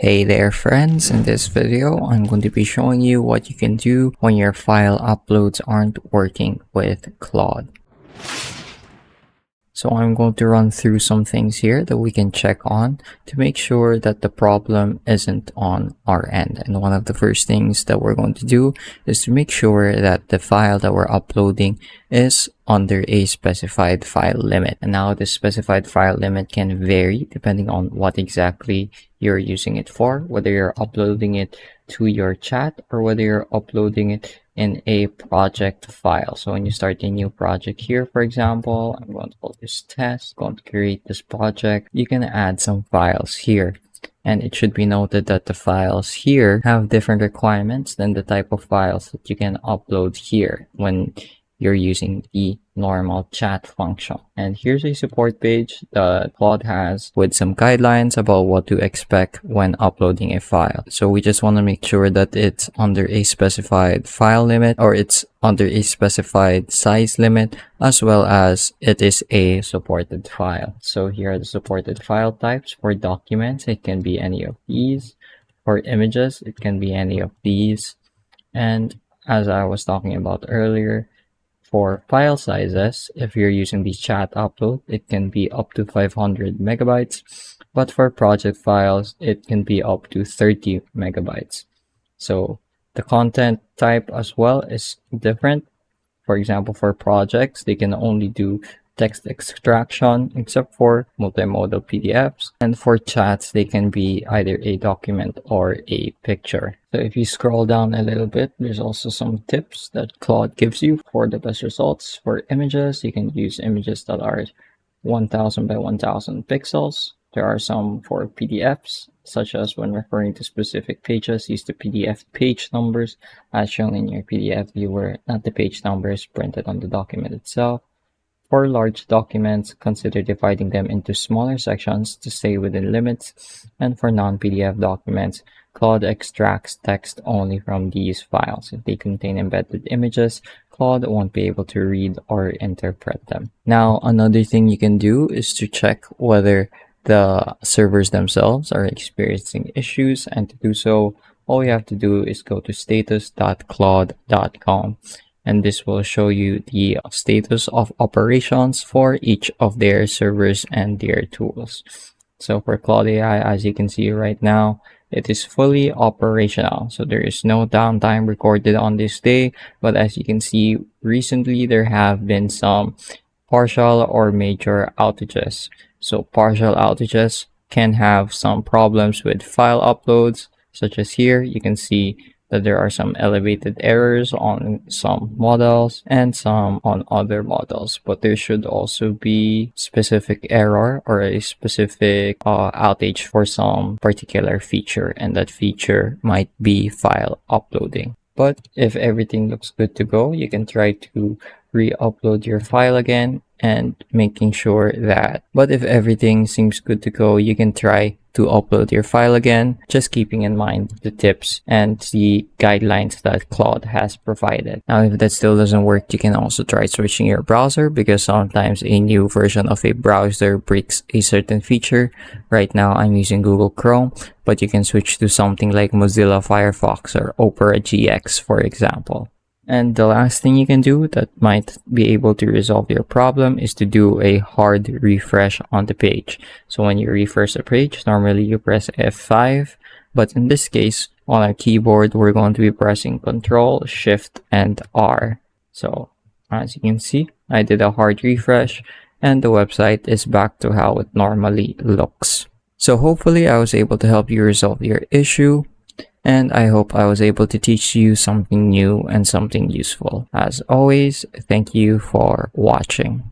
Hey there friends, in this video I'm going to be showing you what you can do when your file uploads aren't working with Claude. So I'm going to run through some things here that we can check on to make sure that the problem isn't on our end. And one of the first things that we're going to do is to make sure that the file that we're uploading is under a specified file limit. And now the specified file limit can vary depending on what exactly you're using it for, whether you're uploading it to your chat or whether you're uploading it in a project file. So when you start a new project here, for example, I'm going to call this test, going to create this project. You can add some files here. And it should be noted that the files here have different requirements than the type of files that you can upload here when you're using the normal chat function. And here's a support page that Claude has with some guidelines about what to expect when uploading a file. So we just want to make sure that it's under a specified file limit, or it's under a specified size limit, as well as it is a supported file. So here are the supported file types. For documents, it can be any of these. For images, it can be any of these. And as I was talking about earlier, for file sizes, if you're using the chat upload, it can be up to 500 megabytes, but for project files, it can be up to 30 megabytes. So the content type as well is different. For example, for projects, they can only do text extraction except for multimodal PDFs, and for chats they can be either a document or a picture. So if you scroll down a little bit, there's also some tips that Claude gives you for the best results. For images, you can use images that are 1000 by 1000 pixels. There are some for PDFs, such as when referring to specific pages, use the PDF page numbers as shown in your PDF viewer, not the page numbers printed on the document itself. For large documents, consider dividing them into smaller sections to stay within limits. And for non-PDF documents, Claude extracts text only from these files. If they contain embedded images, Claude won't be able to read or interpret them. Now, another thing you can do is to check whether the servers themselves are experiencing issues, and to do so, all you have to do is go to status.claude.com. and this will show you the status of operations for each of their servers and their tools. So for Claude AI, as you can see right now, it is fully operational. So there is no downtime recorded on this day, but as you can see, recently there have been some partial or major outages. So partial outages can have some problems with file uploads, such as here. You can see that there are some elevated errors on some models and some on other models, but there should also be specific error or a specific outage for some particular feature, and that feature might be file uploading. But if everything looks good to go, you can try to re-upload your file again and making sure that, but if everything seems good to go, you can try to upload your file again, just keeping in mind the tips and the guidelines that Claude has provided. Now, if that still doesn't work, you can also try switching your browser, because sometimes a new version of a browser breaks a certain feature. Right now, I'm using Google Chrome, but you can switch to something like Mozilla Firefox or Opera GX, for example. And the last thing you can do that might be able to resolve your problem is to do a hard refresh on the page. So when you refresh a page, normally you press F5, but in this case, on our keyboard, we're going to be pressing Ctrl, Shift, and R. So as you can see, I did a hard refresh and the website is back to how it normally looks. So hopefully I was able to help you resolve your issue. And I hope I was able to teach you something new and something useful. As always, thank you for watching.